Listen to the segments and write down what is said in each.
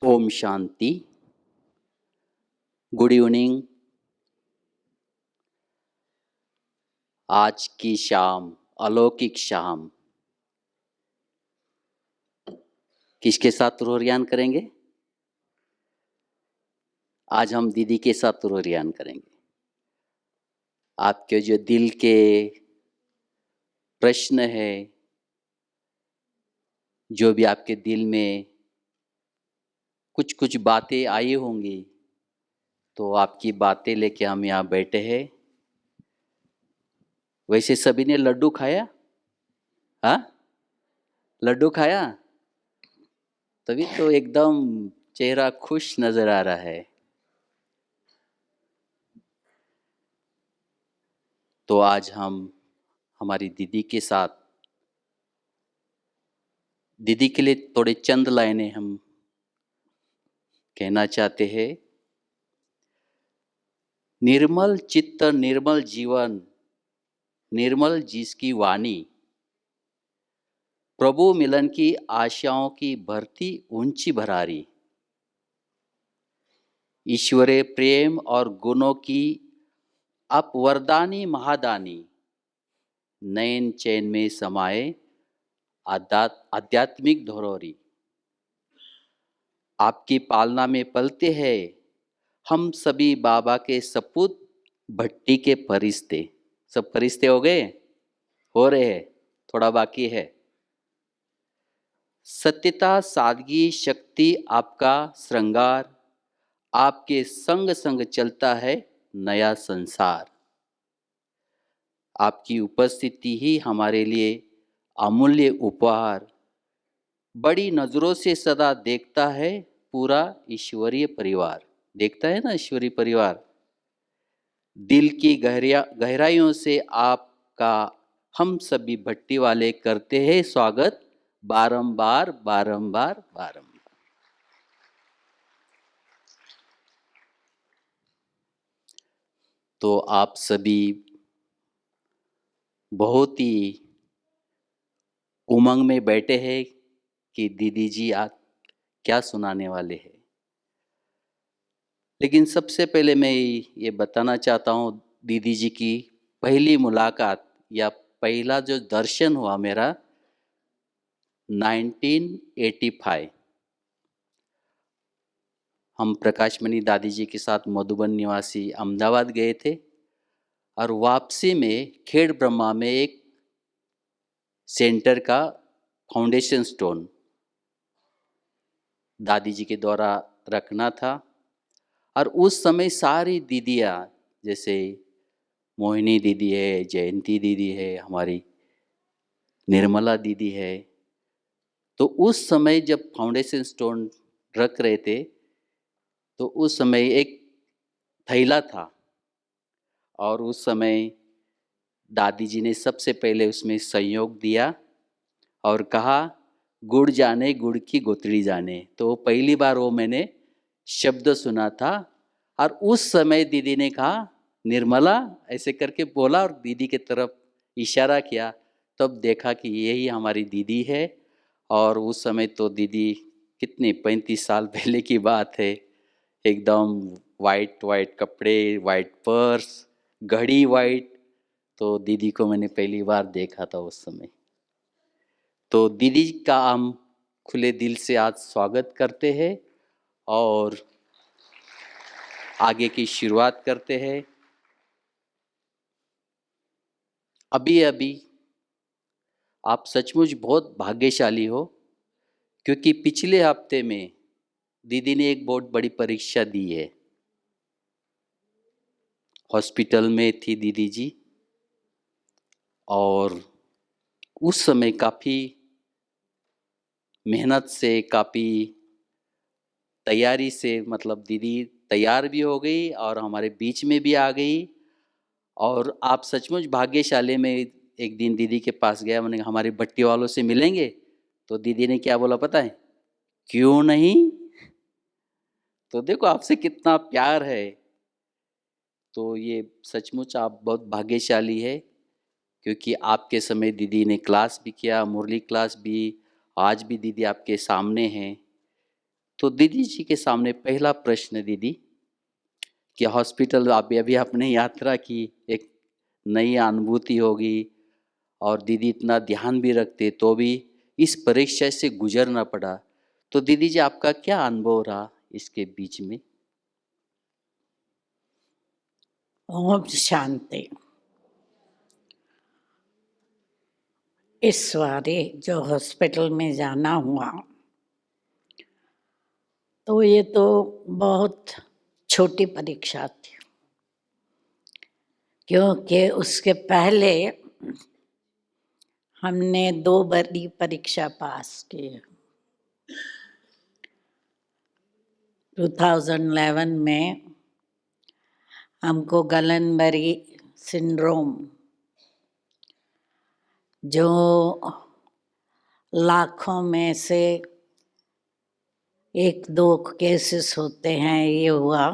Om Shanti. Good evening. आज की शाम अलौकिक शाम किसके साथ रोरियान करेंगे? आज हम दीदी के साथ रोरियान करेंगे। आपके जो दिल के प्रश्न है, जो भी आपके दिल में कुछ कुछ बातें आई होंगी, तो आपकी बातें लेके हम यहाँ बैठे हैं। वैसे सभी ने लड्डू खाया? हाँ, लड्डू खाया? तभी तो एकदम चेहरा खुश नजर आ रहा है। तो आज हम हमारी दीदी के साथ, दीदी के लिए थोड़े चंद लाइनें हम कहना चाहते हैं। निर्मल चित्त निर्मल जीवन, निर्मल जिसकी वाणी, प्रभु मिलन की आशाओं की भरती ऊंची भरारी, ईश्वरीय प्रेम और गुणों की अपवरदानी महादानी, नयन चैन में समाये आध्यात्मिक धरोहरी। आपकी पालना में पलते हैं हम सभी बाबा के सपूत, भट्टी के फरिश्ते। सब फरिश्ते हो गए? हो रहे हैं, थोड़ा बाकी है। सत्यता सादगी शक्ति आपका श्रृंगार, आपके संग संग चलता है नया संसार। आपकी उपस्थिति ही हमारे लिए अमूल्य उपहार, बड़ी नजरों से सदा देखता है पूरा ईश्वरीय परिवार। देखता है ना ईश्वरीय परिवार। दिल की गहराइयों से आपका हम सभी भट्टी वाले करते हैं स्वागत, बारंबार बारंबार बारंबार। तो आप सभी बहुत ही उमंग में बैठे हैं कि दीदी जी आज क्या सुनाने वाले हैं। लेकिन सबसे पहले मैं ये बताना चाहता हूँ, दीदी जी की पहली मुलाकात या पहला जो दर्शन हुआ मेरा 1985। हम प्रकाशमणि दादी जी के साथ मधुबन निवासी अहमदाबाद गए थे और वापसी में खेड़ ब्रह्मा में एक सेंटर का फाउंडेशन स्टोन दादी जी के द्वारा रखना था। और उस समय सारी दीदियाँ, जैसे मोहिनी दीदी है, जयंती दीदी है, हमारी निर्मला दीदी है, तो उस समय जब फाउंडेशन स्टोन रख रहे थे तो उस समय एक थैला था और उस समय दादी जी ने सबसे पहले उसमें सहयोग दिया और कहा गुड़ जाने गुड़ की गोतड़ी जाने। तो पहली बार वो मैंने शब्द सुना था और उस समय दीदी ने कहा निर्मला ऐसे करके बोला और दीदी के तरफ इशारा किया। तब देखा कि यही हमारी दीदी है। और उस समय तो दीदी कितने 35 साल पहले की बात है, एकदम वाइट वाइट कपड़े, वाइट पर्स, घड़ी वाइट। तो दीदी को मैंने पहली बार देखा था उस समय। तो दीदी का हम खुले दिल से आज स्वागत करते हैं और आगे की शुरुआत करते हैं। अभी अभी आप सचमुच बहुत भाग्यशाली हो, क्योंकि पिछले हफ्ते में दीदी ने एक बहुत बड़ी परीक्षा दी है। हॉस्पिटल में थी दीदी जी और उस समय काफ़ी मेहनत से, काफ़ी तैयारी से, मतलब दीदी तैयार भी हो गई और हमारे बीच में भी आ गई। और आप सचमुच भाग्यशाली। में एक दिन दीदी के पास गया, मैंने कहा हमारे भट्टी वालों से मिलेंगे? तो दीदी ने क्या बोला पता है? क्यों नहीं। तो देखो आपसे कितना प्यार है। तो ये सचमुच आप बहुत भाग्यशाली है, क्योंकि आपके समय दीदी ने क्लास भी किया, मुरली क्लास भी। आज भी दीदी आपके सामने हैं। तो दीदी जी के सामने पहला प्रश्न दीदी कि हॉस्पिटल आप अभी आपने यात्रा की, एक नई अनुभूति होगी और दीदी इतना ध्यान भी रखते तो भी इस परीक्षा से गुजरना पड़ा, तो दीदी जी आपका क्या अनुभव रहा इसके बीच में? ओम शांति। इस बारी जो हॉस्पिटल में जाना हुआ तो ये तो बहुत छोटी परीक्षा थी, क्योंकि उसके पहले हमने 2 बड़ी परीक्षा पास की। 2011 में हमको गलनबरी सिंड्रोम, जो लाखों में से 1-2 केसेस होते हैं, ये हुआ।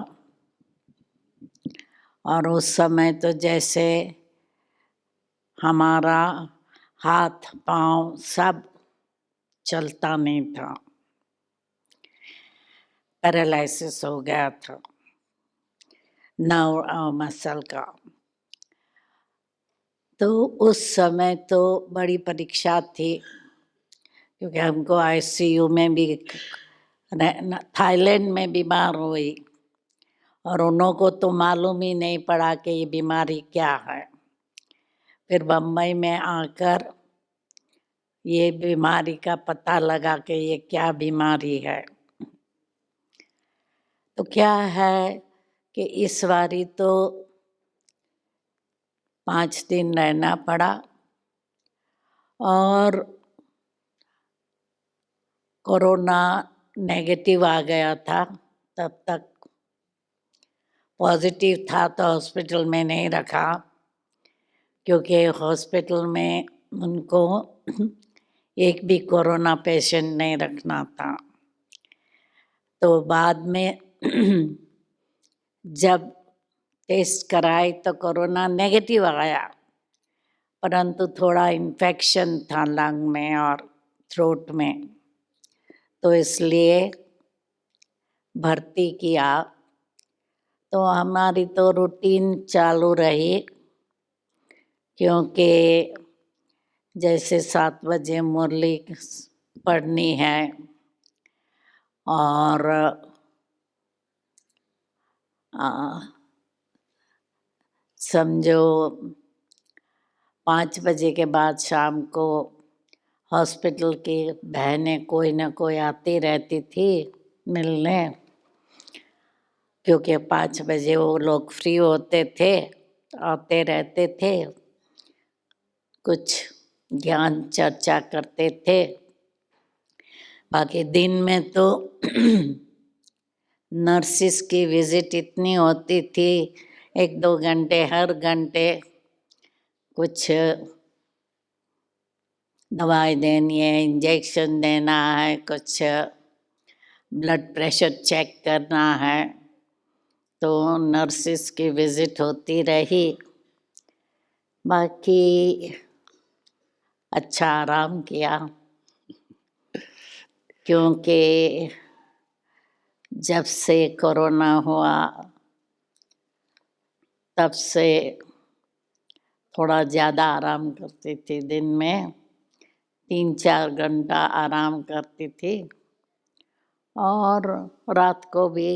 और उस समय तो जैसे हमारा हाथ पांव सब चलता नहीं था, पैरालिसिस हो गया था नर्व मसल का। तो उस समय तो बड़ी परीक्षा थी, क्योंकि हमको आईसीयू में भी थाईलैंड में बीमार हुई और उन्हों को तो मालूम ही नहीं पड़ा कि ये बीमारी क्या है। फिर बम्बई में आकर ये बीमारी का पता लगा कि ये क्या बीमारी है। तो क्या है कि इस बारी तो 5 दिन रहना पड़ा और कोरोना नेगेटिव आ गया था। तब तक पॉजिटिव था तो हॉस्पिटल में नहीं रखा, क्योंकि हॉस्पिटल में उनको एक भी कोरोना पेशेंट नहीं रखना था। तो बाद में जब टेस्ट कराए तो कोरोना नेगेटिव आया, परंतु थोड़ा इन्फेक्शन था लंग में और थ्रोट में, तो इसलिए भर्ती किया। तो हमारी तो रूटीन चालू रही, क्योंकि जैसे 7 बजे मुरली पढ़नी है और समझो 5 बजे के बाद शाम को हॉस्पिटल की बहनें कोई ना कोई आती रहती थी मिलने, क्योंकि 5 बजे वो लोग फ्री होते थे, आते रहते थे, कुछ ज्ञान चर्चा करते थे। बाकी दिन में तो नर्सिस की विजिट इतनी होती थी, 1-2 घंटे हर घंटे कुछ दवाई देनी है, इंजेक्शन देना है, कुछ ब्लड प्रेशर चेक करना है, तो नर्सिस की विजिट होती रही। बाकी अच्छा आराम किया, क्योंकि जब से कोरोना हुआ तब से थोड़ा ज़्यादा आराम करती थी। दिन में 3-4 घंटा आराम करती थी और रात को भी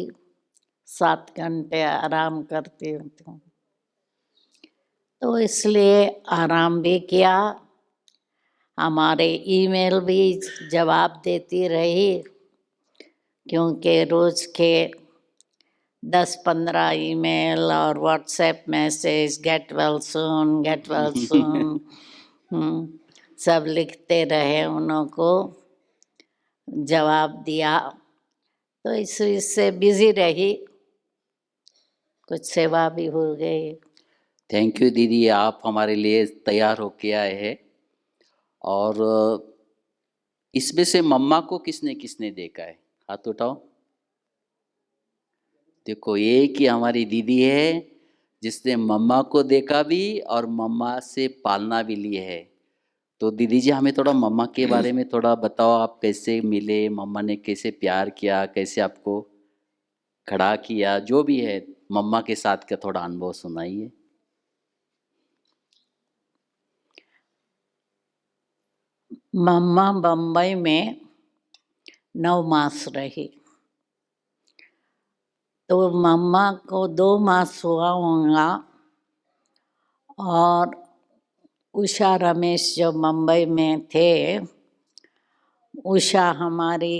7 घंटे आराम करती हूँ। तो इसलिए आराम भी किया, हमारे ईमेल भी जवाब देती रही, क्योंकि रोज़ के 10-15 ईमेल और WhatsApp message get well soon सब लिखते रहे, उन्हों को जवाब दिया। तो इससे बिजी रही, कुछ सेवा भी हो गई। थैंक यू दीदी, आप हमारे लिए तैयार होके आए हैं। और इसमें से मम्मा को किसने किसने देखा है? हाथ उठाओ। देखो, एक ही हमारी दीदी है जिसने मम्मा को देखा भी और मम्मा से पालना भी ली है। तो दीदी जी हमें थोड़ा मम्मा के बारे में थोड़ा बताओ, आप कैसे मिले, मम्मा ने कैसे प्यार किया, कैसे आपको खड़ा किया, जो भी है मम्मा के साथ का थोड़ा अनुभव सुनाइए। मम्मा बम्बई में 9 मास रही, तो मम्मा को 2 मास हुआ होगा और उषा रमेश जो मुंबई में थे, उषा हमारी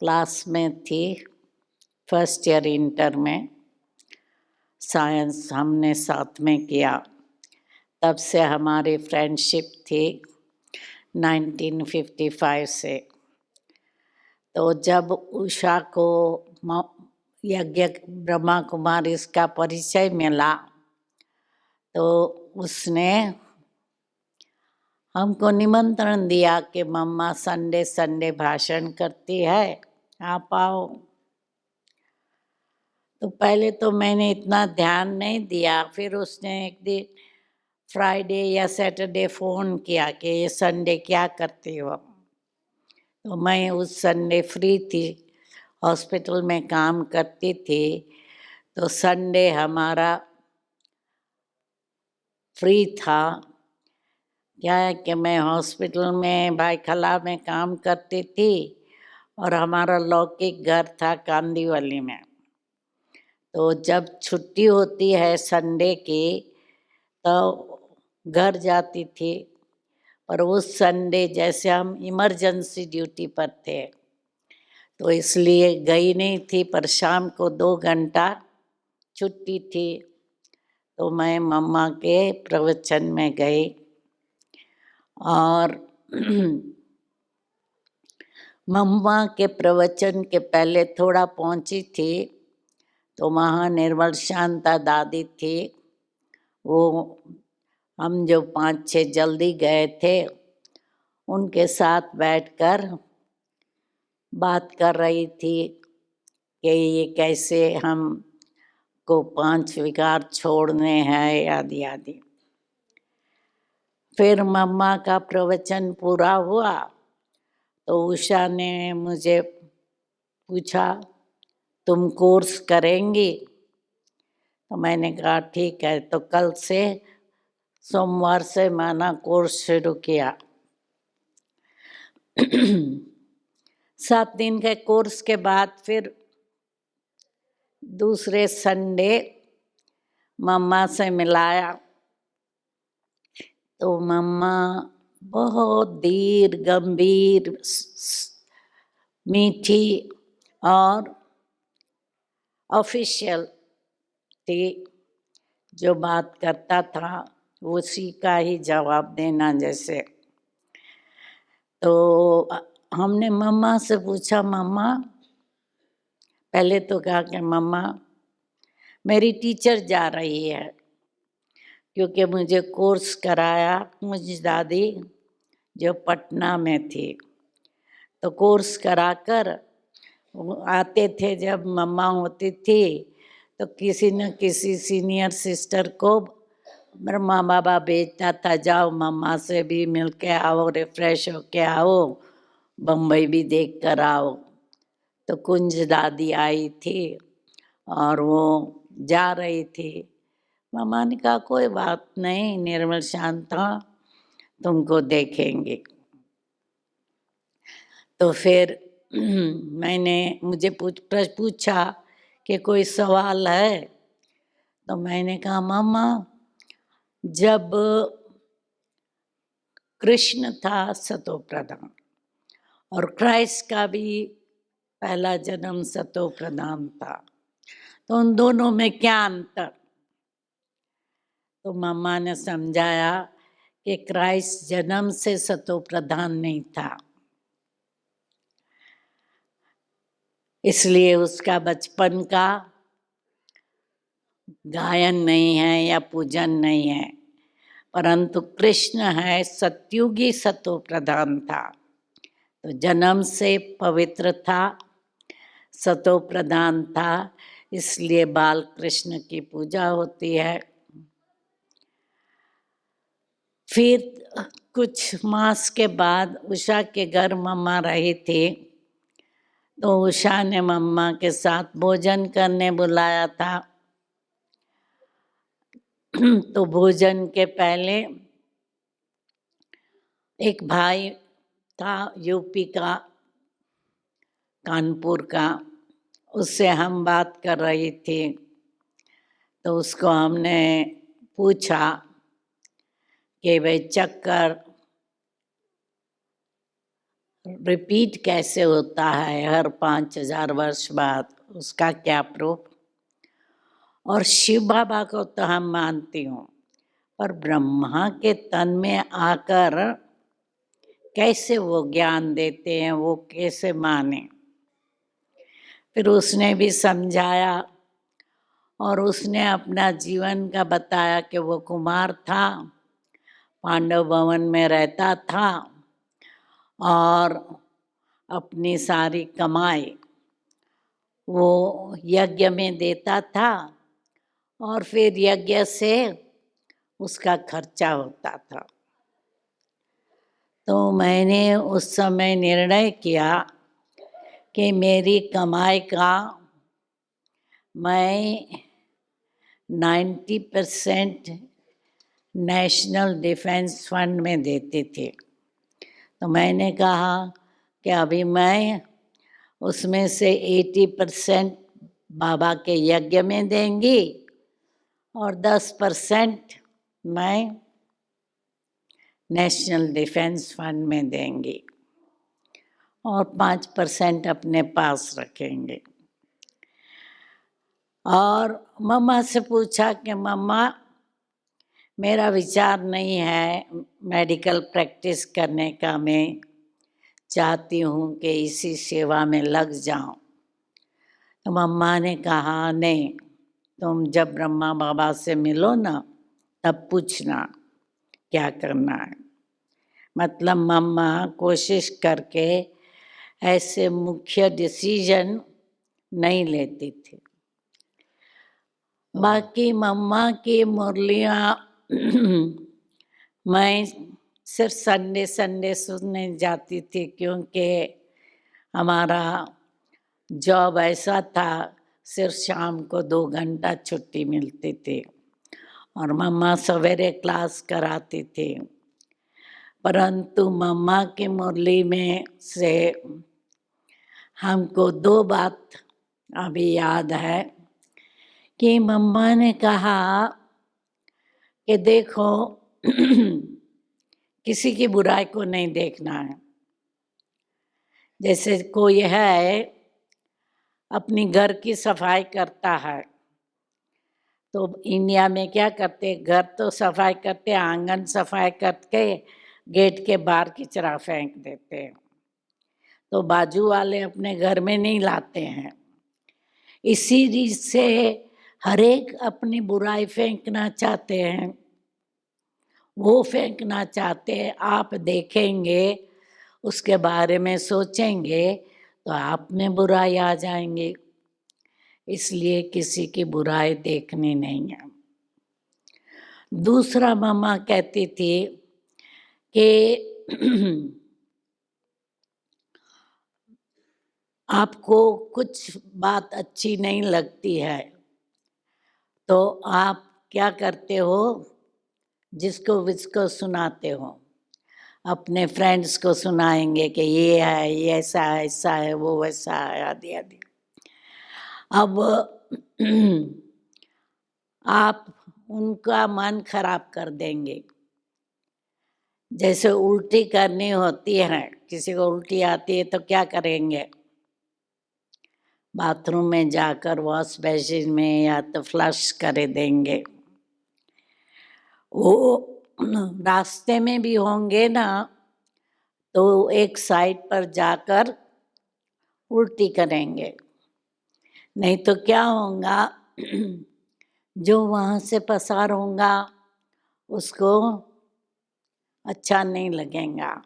क्लास में थी, फर्स्ट ईयर इंटर में, साइंस हमने साथ में किया। तब से हमारी फ्रेंडशिप थी 1955 से। तो जब उषा को यज्ञ ब्रह्मा कुमारी इसका परिचय मिला, तो उसने हमको निमंत्रण दिया कि मम्मा संडे संडे भाषण करती है, आप आओ। तो पहले तो मैंने इतना ध्यान नहीं दिया, फिर उसने एक दिन फ्राइडे या सैटरडे फ़ोन किया कि ये संडे क्या करती हो। तो मैं उस संडे फ्री थी, हॉस्पिटल में काम करती थी, तो संडे हमारा फ्री था। क्या है कि मैं हॉस्पिटल में भाईखला में काम करती थी और हमारा लौकिक घर था कांदीवली में। तो जब छुट्टी होती है संडे की तो घर जाती थी, पर उस संडे जैसे हम इमरजेंसी ड्यूटी पर थे तो इसलिए गई नहीं थी, पर शाम को 2 घंटा छुट्टी थी तो मैं मम्मा के प्रवचन में गई। और मम्मा के प्रवचन के पहले थोड़ा पहुंची थी तो वहाँ निर्मल शांता दादी थी, वो हम जो 5-6 जल्दी गए थे उनके साथ बैठकर बात कर रही थी कि ये कैसे हम को 5 विकार छोड़ने हैं आदि आदि। फिर मम्मा का प्रवचन पूरा हुआ तो उषा ने मुझे पूछा, तुम कोर्स करेंगी? तो मैंने कहा ठीक है। तो कल से सोमवार से मैंने कोर्स शुरू किया। 7 दिन के कोर्स के बाद फिर दूसरे संडे मम्मा से मिलाया तो मम्मा बहुत धीर गंभीर मीठी और ऑफिशियल थी, जो बात करता था उसी का ही जवाब देना जैसे। तो हमने मम्मा से पूछा, मम्मा, पहले तो कहा कि मम्मा मेरी टीचर जा रही है, क्योंकि मुझे कोर्स कराया मुझे दादी जो पटना में थी। तो कोर्स कराकर आते थे, जब मम्मा होती थी तो किसी न किसी सीनियर सिस्टर को ब्रह्मा बाबा भेजता था, जाओ मम्मा से भी मिल के आओ, रिफ्रेश हो के आओ, बम्बई भी देख कर आओ। तो कुंज दादी आई थी और वो जा रही थी। मम्मा ने कहा कोई बात नहीं निर्मल शांता, तुमको देखेंगे। तो फिर मुझे पूछा कि कोई सवाल है? तो मैंने कहा मम्मा, जब कृष्ण था सतो प्रधान और क्राइस्ट का भी पहला जन्म सतो प्रधान था, तो उन दोनों में क्या अंतर? तो मम्मा ने समझाया कि क्राइस्ट जन्म से सतो प्रधान नहीं था, इसलिए उसका बचपन का गायन नहीं है या पूजन नहीं है, परंतु कृष्ण है सत्युगी सतो प्रधान था, तो जन्म से पवित्र था, सतो प्रधान था, इसलिए बाल कृष्ण की पूजा होती है। फिर कुछ मास के बाद उषा के घर मम्मा रही थी, तो उषा ने मम्मा के साथ भोजन करने बुलाया था। तो भोजन के पहले एक भाई था यूपी का, कानपुर का, उससे हम बात कर रही थी। तो उसको हमने पूछा कि भाई चक्कर रिपीट कैसे होता है हर 5000 वर्ष बाद, उसका क्या प्रूफ। और शिव बाबा को तो हम मानती हूँ, पर ब्रह्मा के तन में आकर कैसे वो ज्ञान देते हैं, वो कैसे माने। फिर उसने भी समझाया और उसने अपना जीवन का बताया कि वो कुमार था, पांडव भवन में रहता था और अपनी सारी कमाई वो यज्ञ में देता था और फिर यज्ञ से उसका खर्चा होता था। तो मैंने उस समय निर्णय किया कि मेरी कमाई का मैं 90% नेशनल डिफेंस फंड में देती थी। तो मैंने कहा कि अभी मैं उसमें से 80% बाबा के यज्ञ में देंगी और 10% मैं नेशनल डिफेंस फंड में देंगी और 5% अपने पास रखेंगे। और मम्मा से पूछा कि मम्मा मेरा विचार नहीं है मेडिकल प्रैक्टिस करने का, मैं चाहती हूँ कि इसी सेवा में लग जाऊँ। तो मम्मा ने कहा नहीं, तुम जब ब्रह्मा बाबा से मिलो ना तब पूछना क्या करना है। मतलब मम्मा कोशिश करके ऐसे मुख्य डिसीजन नहीं लेती थी। बाकी मम्मा की मुरलियाँ मैं सिर्फ संडे सुनने जाती थी, क्योंकि हमारा जॉब ऐसा था सिर्फ शाम को 2 घंटा छुट्टी मिलती थी और मम्मा सवेरे क्लास कराती थी। परंतु मम्मा की मुरली में से हमको 2 बात अभी याद है कि मम्मा ने कहा कि देखो किसी की बुराई को नहीं देखना है। जैसे कोई है अपनी घर की सफाई करता है, तो इंडिया में क्या करते, घर तो सफाई करते, आंगन सफाई करके गेट के बाहर कचरा फेंक देते हैं, तो बाजू वाले अपने घर में नहीं लाते हैं। इसी रीत से हर एक अपनी बुराई फेंकना चाहते हैं, वो फेंकना चाहते हैं। आप देखेंगे, उसके बारे में सोचेंगे तो आप में बुराई आ जाएंगे। इसलिए किसी की बुराई देखनी नहीं है। दूसरा मम्मा कहती थी कि आपको कुछ बात अच्छी नहीं लगती है तो आप क्या करते हो, जिसको सुनाते हो, अपने फ्रेंड्स को सुनाएंगे कि ये है, ये ऐसा है, ऐसा है, वो वैसा है, आदि आदि। अब आप उनका मन खराब कर देंगे। जैसे उल्टी करनी होती है, किसी को उल्टी आती है तो क्या करेंगे, बाथरूम में जाकर वॉश बेसिन में या तो फ्लश कर देंगे। वो रास्ते में भी होंगे ना तो एक साइड पर जाकर उल्टी करेंगे, नहीं तो क्या होगा, जो वहाँ से पसार होगा उसको अच्छा नहीं लगेगा।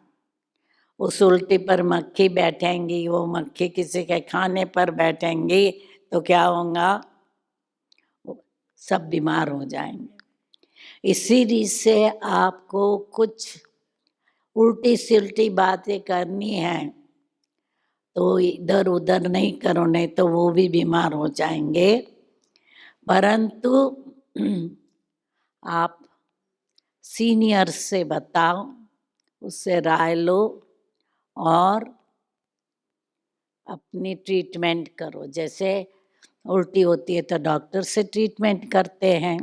उस उल्टी पर मक्खी बैठेंगी, वो मक्खी किसी के खाने पर बैठेंगी तो क्या होगा, सब बीमार हो जाएंगे। इसी रीत से आपको कुछ उल्टी सिल्टी बातें करनी है तो इधर उधर नहीं करो, नहीं तो वो भी बीमार हो जाएंगे। परंतु आप सीनियर से बताओ, उससे राय लो और अपनी ट्रीटमेंट करो। जैसे उल्टी होती है तो डॉक्टर से ट्रीटमेंट करते हैं,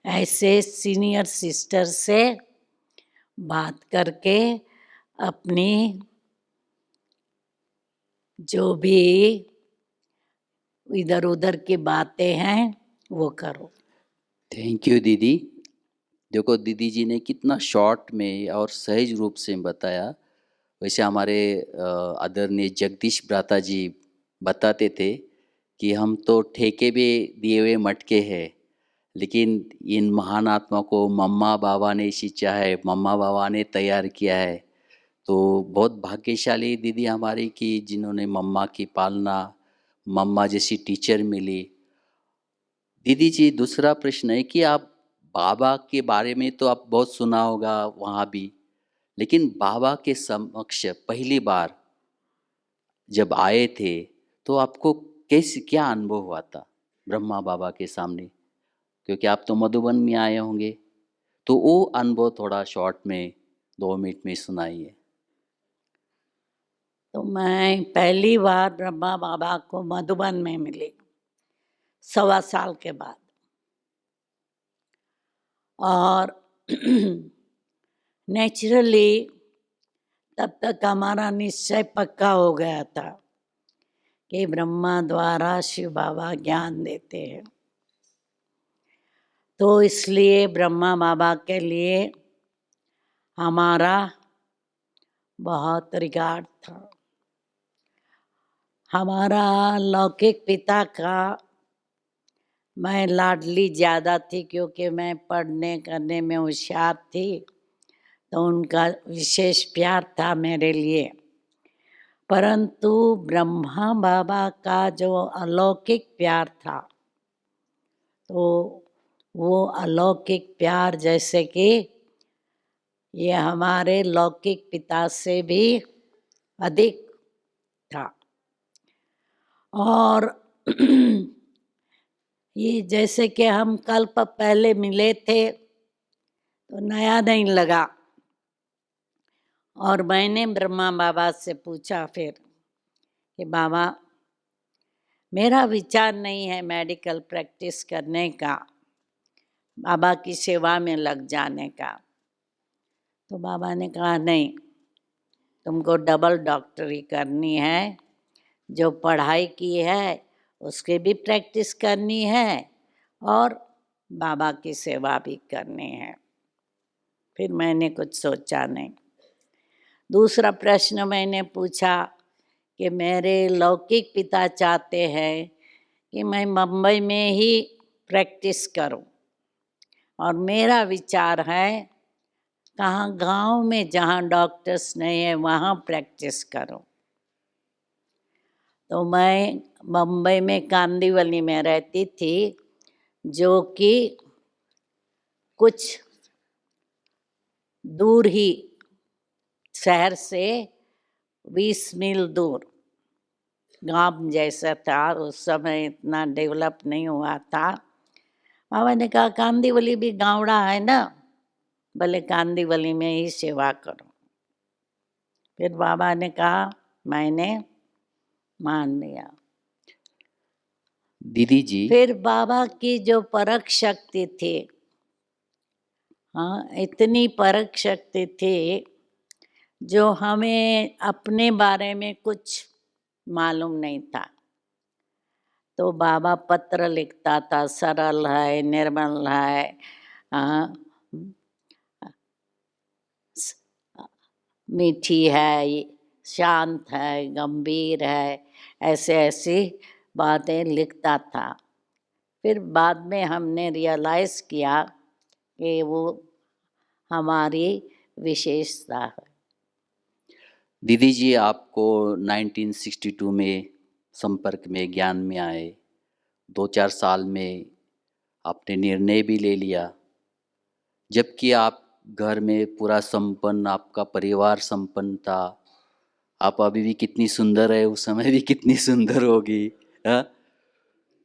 ऐसे सीनियर सिस्टर से बात करके अपनी जो भी इधर उधर की बातें हैं वो करो। थैंक यू दीदी। देखो दीदी जी ने कितना शॉर्ट में और सहज रूप से बताया। वैसे हमारे आदरणीय जगदीश भ्राता जी बताते थे कि हम तो ठेके पे दिए हुए मटके हैं, लेकिन इन महान आत्मा को मम्मा बाबा ने सींचा है, मम्मा बाबा ने तैयार किया है। तो बहुत भाग्यशाली दीदी हमारी कि जिन्होंने मम्मा की पालना, मम्मा जैसी टीचर मिली। दीदी जी दूसरा प्रश्न है कि आप बाबा के बारे में तो आप बहुत सुना होगा वहाँ भी, लेकिन बाबा के समक्ष पहली बार जब आए थे तो आपको कैसे क्या अनुभव हुआ था ब्रह्मा बाबा के सामने? क्योंकि आप तो मधुबन में आए होंगे, तो वो अनुभव थोड़ा शॉर्ट में 2 मिनट में सुनाइए। तो मैं पहली बार ब्रह्मा बाबा को मधुबन में मिली 1.25 साल के बाद, और नेचुरली तब तक हमारा निश्चय पक्का हो गया था कि ब्रह्मा द्वारा शिव बाबा ज्ञान देते हैं। तो इसलिए ब्रह्मा बाबा के लिए हमारा बहुत रिगार्ड था। हमारा लौकिक पिता का मैं लाडली ज़्यादा थी, क्योंकि मैं पढ़ने करने में होशियार थी, तो उनका विशेष प्यार था मेरे लिए। परंतु ब्रह्मा बाबा का जो अलौकिक प्यार था, तो वो अलौकिक प्यार जैसे कि ये हमारे लौकिक पिता से भी अधिक था। और ये जैसे कि हम कल्प पहले मिले थे तो नया नहीं लगा, और मैंने ब्रह्मा बाबा से पूछा फिर कि बाबा मेरा विचार नहीं है मेडिकल प्रैक्टिस करने का, बाबा की सेवा में लग जाने का। तो बाबा ने कहा नहीं, तुमको डबल डॉक्टरी करनी है, जो पढ़ाई की है उसकी भी प्रैक्टिस करनी है और बाबा की सेवा भी करनी है। फिर मैंने कुछ सोचा नहीं। दूसरा प्रश्न मैंने पूछा कि मेरे लौकिक पिता चाहते हैं कि मैं मुंबई में ही प्रैक्टिस करूं, और मेरा विचार है कहाँ गांव में जहाँ डॉक्टर्स नहीं है वहाँ प्रैक्टिस करूं। तो मैं मुंबई में कांदिवली में रहती थी, जो कि कुछ दूर ही, शहर से 20 मील दूर गांव जैसा था। उस समय इतना डेवलप नहीं हुआ था। बाबा ने कहा कांदिवली भी गाँवड़ा है ना, भले कांदिवली में ही सेवा करो। फिर बाबा ने कहा, मैंने मान लिया। दीदी जी फिर बाबा की जो परख शक्ति थी, हाँ इतनी परख शक्ति थी जो हमें अपने बारे में कुछ मालूम नहीं था। तो बाबा पत्र लिखता था, सरल है, निर्मल है, हाँ, मीठी है, शांत है, गंभीर है, ऐसे ऐसी बातें लिखता था। फिर बाद में हमने रियलाइज़ किया कि वो हमारी विशेषता है। दीदी जी आपको 1962 में संपर्क में ज्ञान में आए, 2-4 साल में आपने निर्णय भी ले लिया, जबकि आप घर में पूरा संपन्न, आपका परिवार संपन्न था, आप अभी भी कितनी सुंदर है, उस समय भी कितनी सुंदर होगी, हाँ?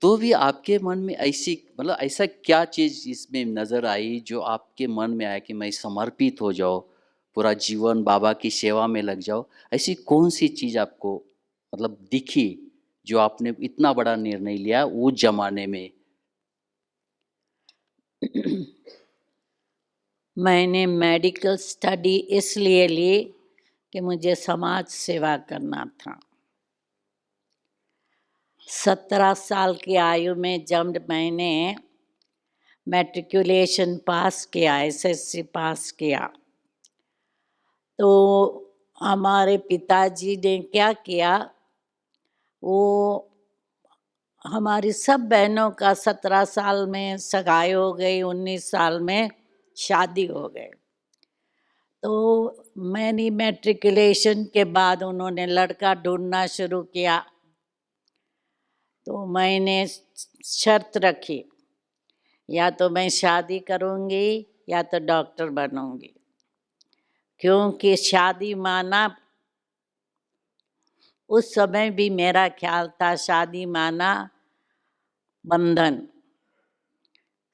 तो भी आपके मन में ऐसी मतलब ऐसा क्या चीज़ इसमें नज़र आई जो आपके मन में आया कि मैं समर्पित हो जाऊँ, पूरा जीवन बाबा की सेवा में लग जाऊँ? ऐसी कौन सी चीज़ आपको मतलब दिखी जो आपने इतना बड़ा निर्णय लिया उस जमाने में? मैंने मेडिकल स्टडी इसलिए ली कि मुझे समाज सेवा करना था। 17 साल की आयु में जब मैंने मैट्रिकुलेशन पास किया, एसएससी पास किया, तो हमारे पिताजी ने क्या किया, वो हमारी सब बहनों का 17 साल में सगाई हो गई, 19 साल में शादी हो गई। तो मैंने मैट्रिकुलेशन के बाद उन्होंने लड़का ढूंढना शुरू किया, तो मैंने शर्त रखी, या तो मैं शादी करूँगी या तो डॉक्टर बनूँगी, क्योंकि शादी माना उस समय भी मेरा ख्याल था शादी माना बंधन।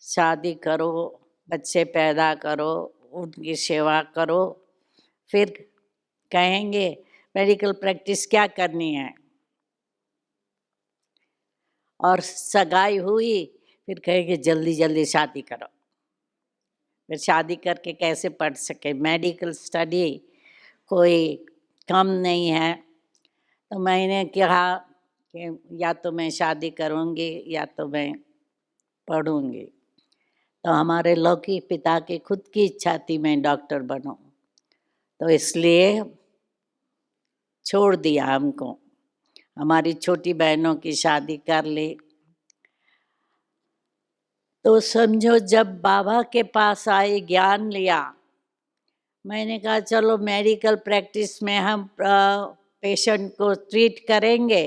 शादी करो, बच्चे पैदा करो, उनकी सेवा करो, फिर कहेंगे मेडिकल प्रैक्टिस क्या करनी है, और सगाई हुई फिर कहेंगे जल्दी जल्दी शादी करो। फिर शादी करके कैसे पढ़ सके, मेडिकल स्टडी कोई कम नहीं है। तो मैंने कहा कि या तो मैं शादी करूँगी या तो मैं पढ़ूँगी। तो हमारे लौकिक पिता की खुद की इच्छा थी मैं डॉक्टर बनूं, तो इसलिए छोड़ दिया हमको। हमारी छोटी बहनों की शादी कर ली। तो समझो जब बाबा के पास आए, ज्ञान लिया, मैंने कहा चलो मेडिकल प्रैक्टिस में हम पेशेंट को ट्रीट करेंगे,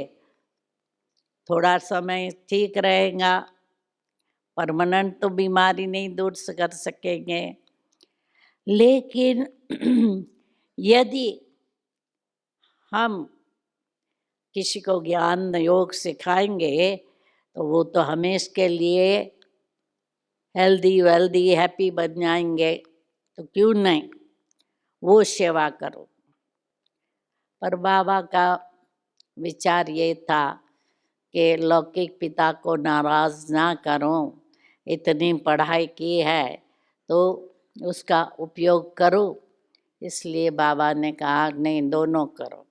थोड़ा समय ठीक रहेगा, परमानेंट तो बीमारी नहीं दूर से कर सकेंगे। लेकिन यदि हम किसी को ज्ञान योग सिखाएंगे तो वो तो हमेशा के लिए हेल्दी वेल्दी हैप्पी बन जाएंगे, तो क्यों नहीं वो सेवा करो। पर बाबा का विचार ये था कि लौकिक पिता को नाराज ना करो, इतनी पढ़ाई की है तो उसका उपयोग करो। इसलिए बाबा ने कहा नहीं, दोनों करो।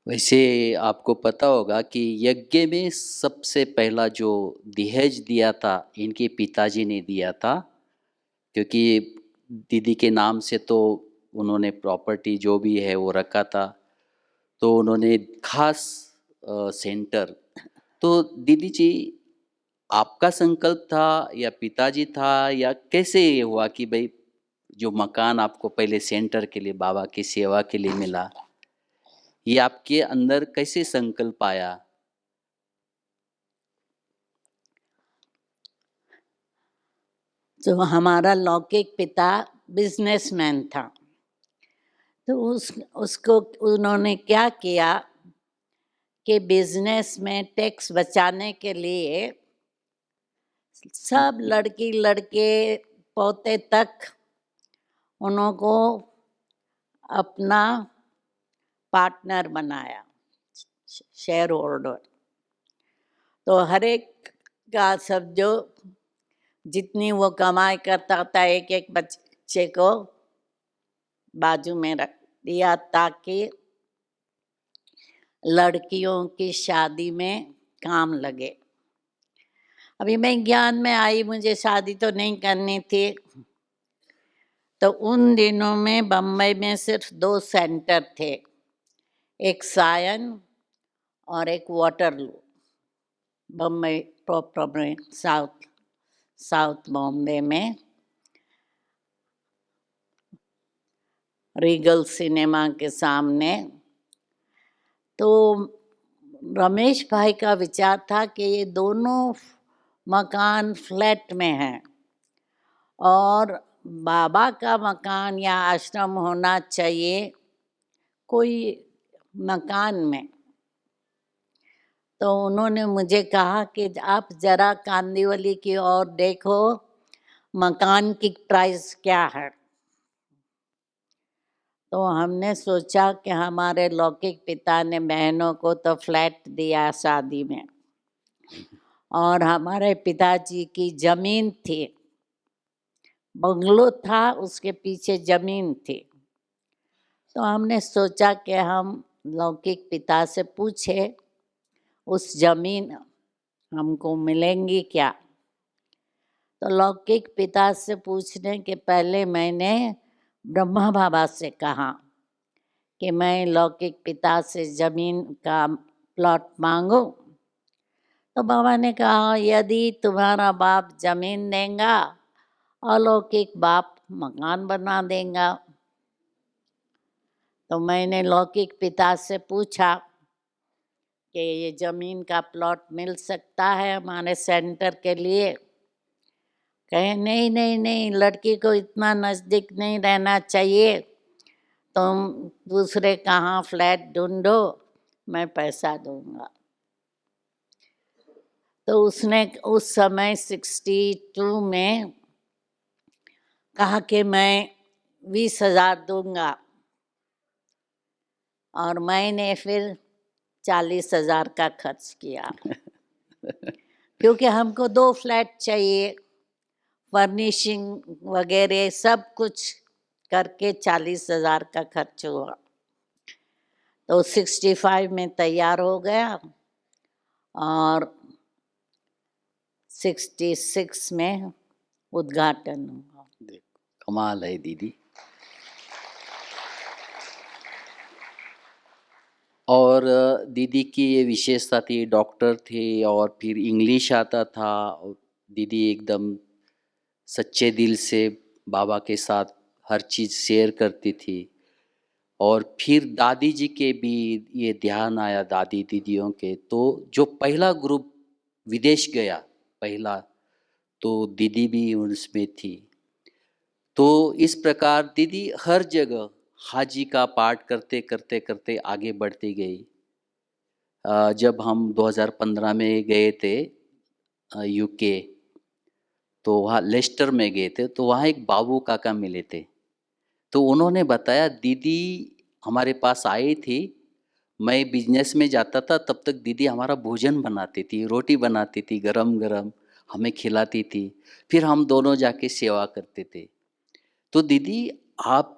वैसे आपको पता होगा कि यज्ञ में सबसे पहला जो दहेज दिया था इनके पिताजी ने दिया था, क्योंकि दीदी के नाम से तो उन्होंने प्रॉपर्टी जो भी है वो रखा था, तो उन्होंने खास सेंटर। तो दीदी जी, आपका संकल्प था या पिताजी था या कैसे ये हुआ कि भाई जो मकान आपको पहले सेंटर के लिए बाबा की सेवा के लिए मिला, ये आपके अंदर कैसे संकल्प आया? तो हमारा लौकिक पिता बिजनेसमैन था, तो उसको उन्होंने क्या किया कि बिजनेस में टैक्स बचाने के लिए सब लड़की लड़के पोते तक उनको अपना पार्टनर बनाया, शेयर होल्डर। तो हर एक का सब जो जितनी वो कमाई करता था एक एक बच्चे को बाजू में रख दिया, ताकि लड़कियों की शादी में काम लगे। अभी मैं ज्ञान में आई, मुझे शादी तो नहीं करनी थी। तो उन दिनों में बम्बई में सिर्फ 2 सेंटर थे, एक सायन और एक वाटरलू। बम्बई प्रॉपर में साउथ बॉम्बे में रीगल सिनेमा के सामने। तो रमेश भाई का विचार था कि ये दोनों मकान फ्लैट में हैं और बाबा का मकान या आश्रम होना चाहिए कोई मकान में। तो उन्होंने मुझे कहा कि आप जरा कांदिवली की ओर देखो, मकान की प्राइस क्या है। तो हमने सोचा कि हमारे लौकिक पिता ने बहनों को तो फ्लैट दिया शादी में, और हमारे पिताजी की जमीन थी, बंगलो था, उसके पीछे जमीन थी। तो हमने सोचा कि हम लौकिक पिता से पूछे उस जमीन हमको मिलेंगी क्या। तो लौकिक पिता से पूछने के पहले मैंने ब्रह्मा बाबा से कहा कि मैं लौकिक पिता से जमीन का प्लॉट मांगू। तो बाबा ने कहा यदि तुम्हारा बाप जमीन देगा, अलौकिक बाप मकान बना देगा। तो मैंने लौकिक पिता से पूछा कि ये जमीन का प्लॉट मिल सकता है हमारे सेंटर के लिए। कहे नहीं नहीं नहीं, लड़की को इतना नज़दीक नहीं रहना चाहिए, तुम दूसरे कहाँ फ्लैट ढूंढो, मैं पैसा दूंगा। तो उसने उस समय 62 में कहा कि मैं 20,000 दूंगा, और मैंने फिर 40,000 का खर्च किया क्योंकि हमको 2 फ्लैट चाहिए, फर्निशिंग वगैरह सब कुछ करके 40,000 का खर्च हुआ। तो 65 में तैयार हो गया और 66 में उद्घाटन हुआ। देखो कमाल है दीदी। और दीदी की ये विशेषता थी, डॉक्टर थे और फिर इंग्लिश आता था। और दीदी एकदम सच्चे दिल से बाबा के साथ हर चीज़ शेयर करती थी। और फिर दादी जी के भी ये ध्यान आया, दादी दीदियों के, तो जो पहला ग्रुप विदेश गया पहला, तो दीदी भी उसमें थी। तो इस प्रकार दीदी हर जगह हाजी का पाठ करते करते करते आगे बढ़ती गई। जब हम 2015 में गए थे यूके, तो वहाँ लेस्टर में गए थे, तो वहाँ एक बाबू काका मिले थे। तो उन्होंने बताया दीदी हमारे पास आई थी, मैं बिजनेस में जाता था तब तक दीदी हमारा भोजन बनाती थी, रोटी बनाती थी गरम गरम, हमें खिलाती थी, फिर हम दोनों जाके सेवा करते थे। तो दीदी आप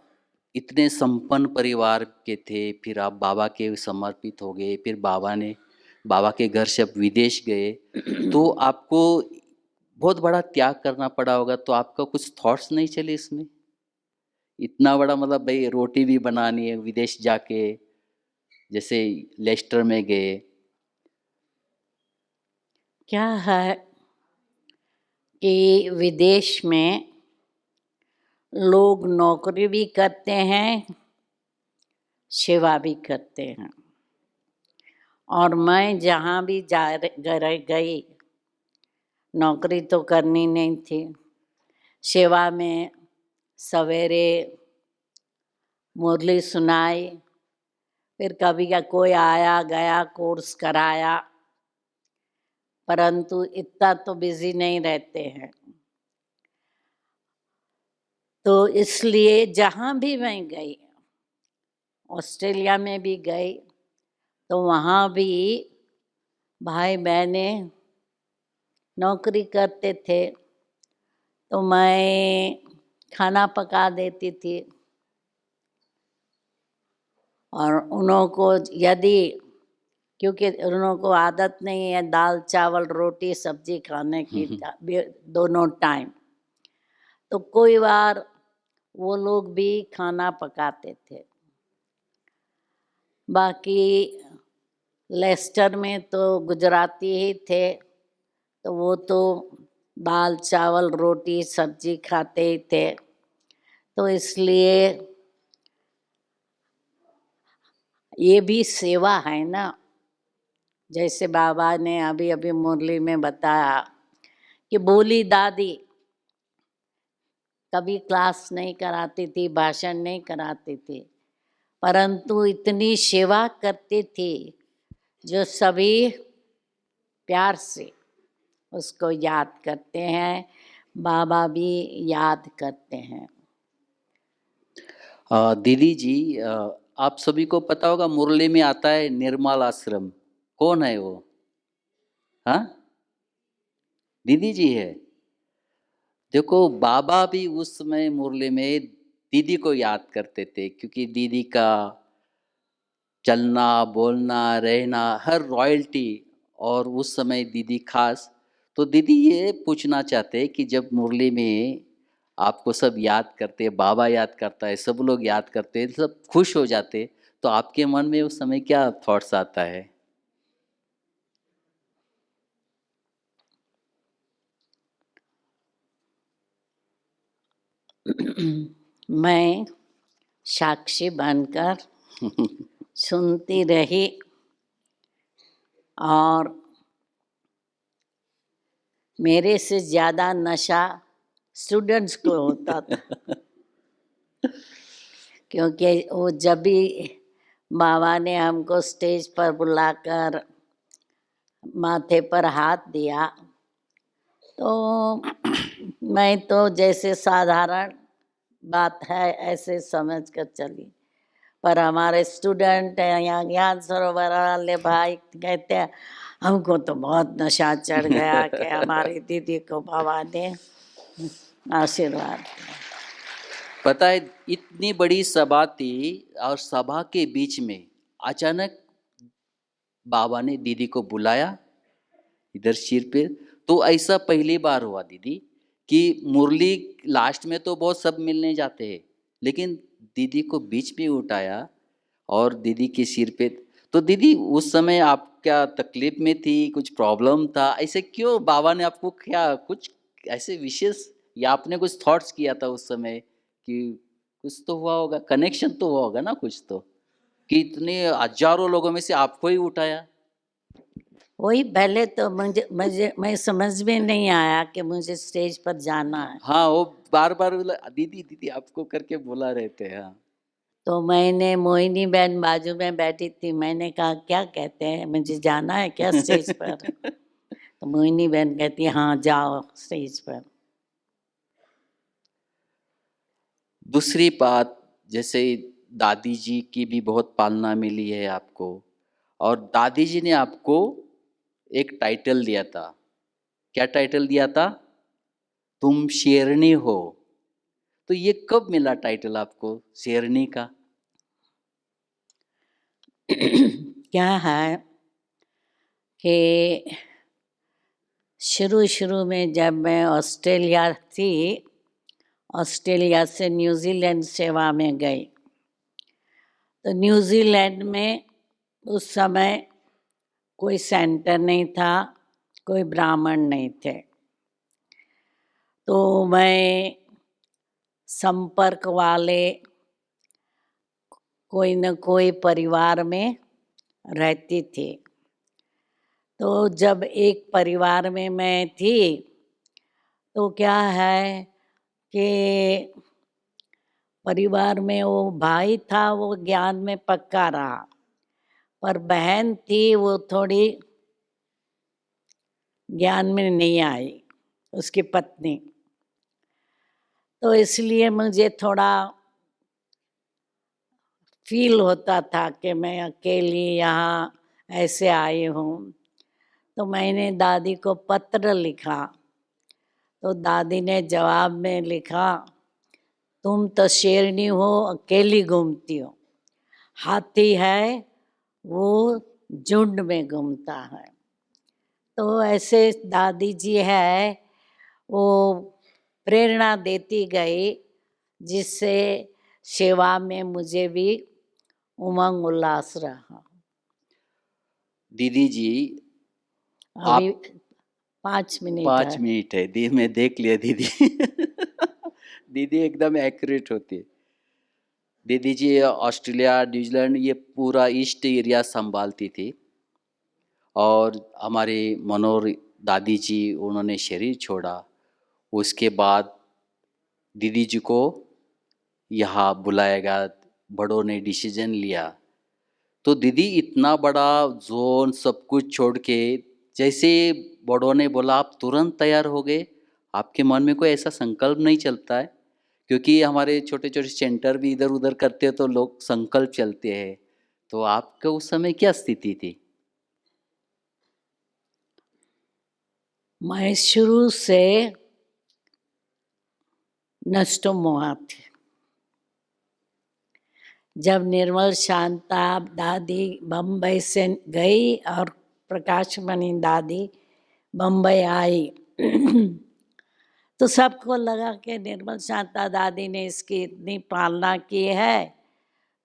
इतने संपन्न परिवार के थे, फिर आप बाबा के समर्पित हो गए, फिर बाबा के घर से आप विदेश गए, तो आपको बहुत बड़ा त्याग करना पड़ा होगा। तो आपका कुछ थॉट्स नहीं चले इसमें? इतना बड़ा मतलब भाई रोटी भी बनानी है विदेश जाके, जैसे लेस्टर में गए। क्या है कि विदेश में लोग नौकरी भी करते हैं, सेवा भी करते हैं। और मैं जहाँ भी गई, नौकरी तो करनी नहीं थी, सेवा में सवेरे मुरली सुनाई, फिर कभी का कोई आया गया, कोर्स कराया, परंतु इतना तो बिजी नहीं रहते हैं। तो इसलिए जहाँ भी मैं गई, ऑस्ट्रेलिया में भी गई, तो वहाँ भी भाई बहने नौकरी करते थे, तो मैं खाना पका देती थी। और उन्हों को यदि, क्योंकि उन्हों को आदत नहीं है दाल चावल रोटी सब्जी खाने की दोनों टाइम, तो कोई बार वो लोग भी खाना पकाते थे। बाकी लेस्टर में तो गुजराती ही थे, तो वो तो दाल चावल रोटी सब्जी खाते ही थे। तो इसलिए ये भी सेवा है ना। जैसे बाबा ने अभी अभी मुरली में बताया कि बोली दादी कभी क्लास नहीं कराती थी, भाषण नहीं कराती थी, परंतु इतनी सेवा करती थी जो सभी प्यार से उसको याद करते हैं, बाबा भी याद करते हैं। दीदी जी, आप सभी को पता होगा मुरली में आता है निर्मल आश्रम, कौन है वो? हाँ, दीदी जी है। देखो बाबा भी उस समय मुरली में दीदी को याद करते थे, क्योंकि दीदी का चलना बोलना रहना हर रॉयल्टी, और उस समय दीदी खास। तो दीदी ये पूछना चाहते हैं कि जब मुरली में आपको सब याद करते, बाबा याद करता है, सब लोग याद करते हैं, सब खुश हो जाते, तो आपके मन में उस समय क्या थॉट्स आता है? मैं साक्षी बनकर सुनती रही और मेरे से ज़्यादा नशा स्टूडेंट्स को होता था, क्योंकि वो जब भी बाबा ने हमको स्टेज पर बुलाकर माथे पर हाथ दिया तो मैं तो जैसे साधारण बात है ऐसे समझ कर चली, पर हमारे स्टूडेंट हैं यहाँ ज्ञान सरोवर वाले भाई कहते हैं हमको तो बहुत नशा चढ़ गया कि हमारी दीदी को बाबा ने आशीर्वाद दिया। पता है इतनी बड़ी सभा थी, और सभा के बीच में अचानक बाबा ने दीदी को बुलाया इधर सिर पे। तो ऐसा पहली बार हुआ दीदी कि मुरली लास्ट में तो बहुत सब मिलने जाते हैं, लेकिन दीदी को बीच में उठाया और दीदी के सिर पे। तो दीदी उस समय आप क्या तकलीफ में थी, कुछ प्रॉब्लम था, ऐसे क्यों बाबा ने आपको क्या कुछ ऐसे विशेष, या आपने कुछ थॉट्स किया था उस समय कि कुछ तो हुआ होगा, कनेक्शन तो हुआ होगा ना कुछ तो, कि इतने हजारों लोगों में से आपको ही उठाया? वही पहले तो मुझे मैं समझ में नहीं आया कि मुझे स्टेज पर जाना है, हाँ, वो बार बार दीदी दीदी आपको करके बुला रहे थे। हाँ। तो मैंने मोहिनी बहन बाजू में बैठी थी, मैंने कहा क्या कहते हैं मुझे जाना है क्या स्टेज पर? तो मोहिनी बहन कहती है हाँ जाओ स्टेज पर। दूसरी बात, जैसे दादी जी की भी बहुत पालना मिली है आपको, और दादी जी ने आपको एक टाइटल दिया था। क्या टाइटल दिया था? तुम शेरनी हो। तो ये कब मिला टाइटल आपको शेरनी का? क्या है कि शुरू शुरू में जब मैं ऑस्ट्रेलिया थी, ऑस्ट्रेलिया से न्यूजीलैंड सेवा में गई, तो न्यूजीलैंड में उस समय कोई सेंटर नहीं था, कोई ब्राह्मण नहीं थे, तो मैं संपर्क वाले कोई न कोई परिवार में रहती थी। तो जब एक परिवार में मैं थी तो क्या है कि परिवार में वो भाई था वो ज्ञान में पक्का रहा, पर बहन थी वो थोड़ी ज्ञान में नहीं आई, उसकी पत्नी। तो इसलिए मुझे थोड़ा फील होता था कि मैं अकेली यहाँ ऐसे आई हूँ। तो मैंने दादी को पत्र लिखा, तो दादी ने जवाब में लिखा तुम तो शेरनी हो, अकेली घूमती हो, हाथी है वो झुंड में घूमता है। तो ऐसे दादी जी है वो प्रेरणा देती गई, जिससे सेवा में मुझे भी उमंग उल्लास रहा। दीदी जी अभी आप 5 मिनट 5 है। मिनट है दी, मैं देख लिया दीदी। दीदी एकदम एक्यूरेट होती है। दीदी जी ऑस्ट्रेलिया न्यूजीलैंड ये पूरा ईस्ट एरिया संभालती थी, और हमारे मनोहर दादी जी उन्होंने शरीर छोड़ा। उसके बाद दीदी जी को यहाँ बुलाएगा, बड़ों ने डिसीजन लिया। तो दीदी इतना बड़ा जोन सब कुछ छोड़ के, जैसे बड़ों ने बोला आप तुरंत तैयार हो गए। आपके मन में कोई ऐसा संकल्प नहीं चलता है? क्योंकि हमारे छोटे छोटे सेंटर भी इधर उधर करते हैं तो लोग संकल्प चलते हैं। तो आपका उस समय क्या स्थिति थी? मैं शुरू से नष्टमोहा थी। जब निर्मल शांता दादी बम्बई से गई और प्रकाश मणि दादी बम्बई आई तो सबको लगा कि निर्मल शांता दादी ने इसकी इतनी पालना की है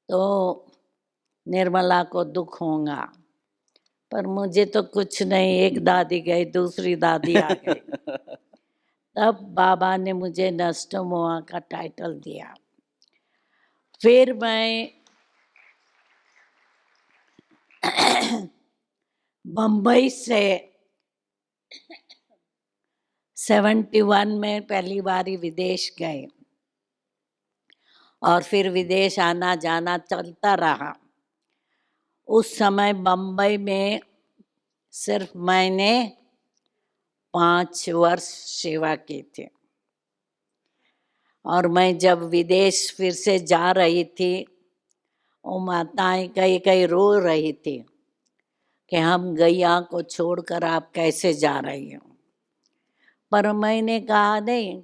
तो निर्मला को दुख होगा। पर मुझे तो कुछ नहीं, एक दादी गई दूसरी दादी आ गई। तब बाबा ने मुझे नष्टमोहा का टाइटल दिया। फिर मैं बम्बई से 71 में पहली बारी विदेश गए और फिर विदेश आना जाना चलता रहा। उस समय बम्बई में सिर्फ मैंने 5 वर्ष सेवा की थी और मैं जब विदेश फिर से जा रही थी, वो माताएं कई कई रो रही थी कि हम गैया को छोड़कर आप कैसे जा रही हो। पर मैंने कहा नहीं।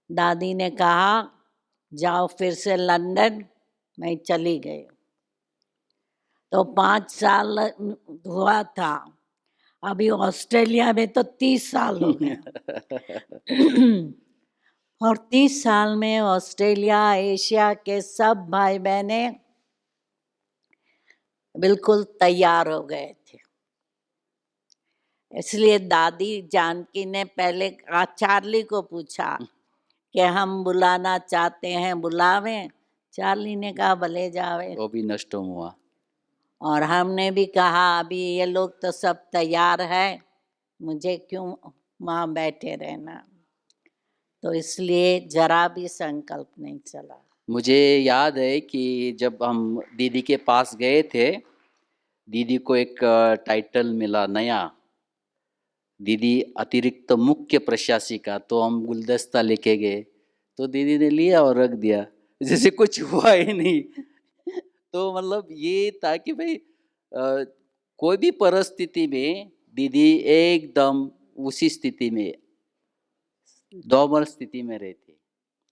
दादी ने कहा जाओ फिर से लंदन। मैं चली गई। तो 5 साल हुआ था। अभी ऑस्ट्रेलिया में तो 30 साल हो गए। और 30 साल में ऑस्ट्रेलिया एशिया के सब भाई बहने बिल्कुल तैयार हो गए थे। इसलिए दादी जानकी ने पहले चार्ली को पूछा कि हम बुलाना चाहते हैं, बुलावें? चार्ली ने कहा भले जावे। वो भी नष्ट हुआ। और हमने भी कहा अभी ये लोग तो सब तैयार है, मुझे क्यों वहाँ बैठे रहना। तो इसलिए जरा भी संकल्प नहीं चला। मुझे याद है कि जब हम दीदी के पास गए थे, दीदी को एक टाइटल मिला नया, दीदी अतिरिक्त मुख्य प्रशासिका। तो हम गुलदस्ता लेके गए, तो दीदी ने लिया और रख दिया जैसे कुछ हुआ ही नहीं। तो मतलब ये था कि भाई कोई भी परिस्थिति में दीदी एकदम उसी स्थिति में, नॉर्मल स्थिति में रहती।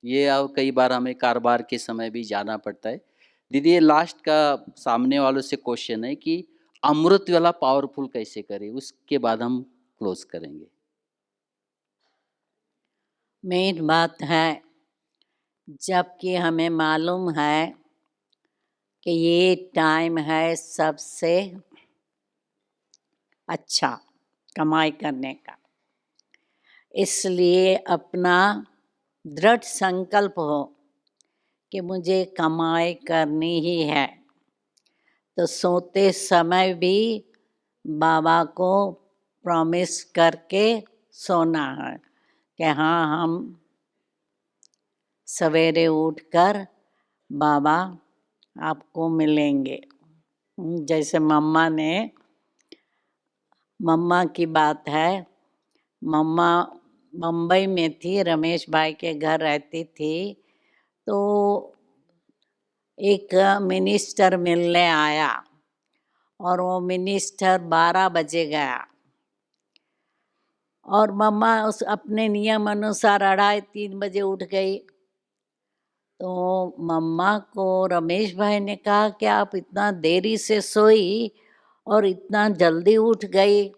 ये अब कई बार हमें कारोबार के समय भी जाना पड़ता है। दीदी ये लास्ट का सामने वालों से क्वेश्चन है कि अमृत वाला पावरफुल कैसे करें, उसके बाद हम क्लोज करेंगे। मेन बात है, जबकि हमें मालूम है कि ये टाइम है सबसे अच्छा कमाई करने का, इसलिए अपना दृढ़ संकल्प हो कि मुझे कमाई करनी ही है। तो सोते समय भी बाबा को प्रॉमिस करके सोना है कि हाँ हम सवेरे उठकर बाबा आपको मिलेंगे। जैसे मम्मा की बात है, मम्मा मुंबई में थी, रमेश भाई के घर रहती थी। तो एक मिनिस्टर मिलने आया और वो मिनिस्टर 12 बजे गया और मम्मा उस अपने नियम अनुसार 2:30-3 बजे उठ गई। तो मम्मा को रमेश भाई ने कहा कि आप इतना देरी से सोई और इतना जल्दी उठ गई।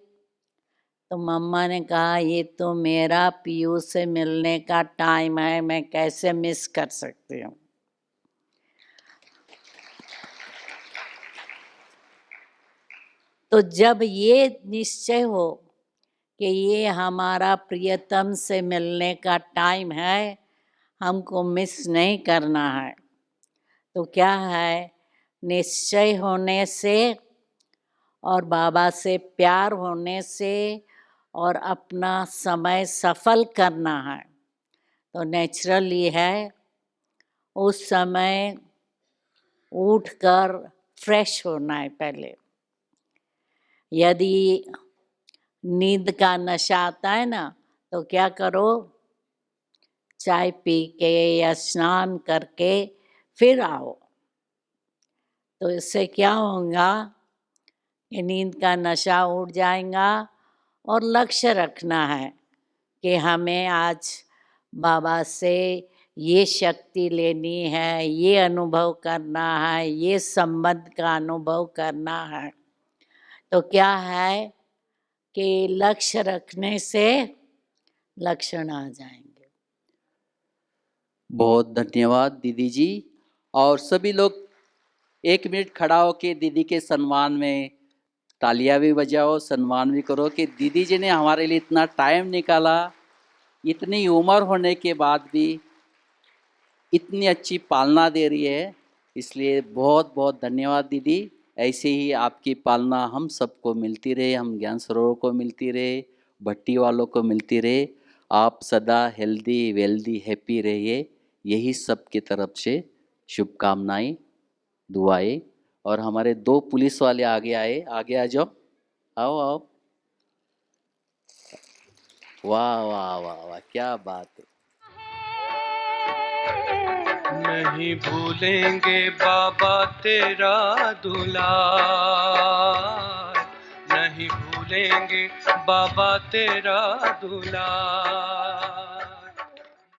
तो मम्मा ने कहा ये तो मेरा पीयू से मिलने का टाइम है, मैं कैसे मिस कर सकती हूँ। तो जब ये निश्चय हो कि ये हमारा प्रियतम से मिलने का टाइम है, हमको मिस नहीं करना है, तो क्या है, निश्चय होने से और बाबा से प्यार होने से और अपना समय सफल करना है, तो नेचुरली है उस समय उठकर फ्रेश होना है पहले। यदि नींद का नशा आता है ना तो क्या करो, चाय पी के या स्नान करके फिर आओ, तो इससे क्या होगा कि नींद का नशा उड़ जाएगा। और लक्ष्य रखना है कि हमें आज बाबा से ये शक्ति लेनी है, ये अनुभव करना है, ये संबंध का अनुभव करना है। तो क्या है कि लक्ष्य रखने से लक्षण आ जाएंगे। बहुत धन्यवाद दीदी जी। और सभी लोग 1 मिनट खड़ा होके दीदी के सम्मान में तालियां भी बजाओ, सम्मान भी करो कि दीदी जी ने हमारे लिए इतना टाइम निकाला, इतनी उम्र होने के बाद भी इतनी अच्छी पालना दे रही है, इसलिए बहुत बहुत धन्यवाद दीदी। ऐसे ही आपकी पालना हम सबको मिलती रहे, हम ज्ञान सरोवर को मिलती रहे, भट्टी वालों को मिलती रहे। आप सदा हेल्दी वेल्दी हैप्पी रहिए, यही सब की तरफ से शुभकामनाएं दुआएं। और हमारे 2 पुलिस वाले आगे आए, आगे आ जाओ, आओ आओ। वाह वाह वाह वाह, क्या बात है। नहीं भूलेंगे बाबा तेरा दुलार, नहीं भूलेंगे बाबा तेरा दुलार।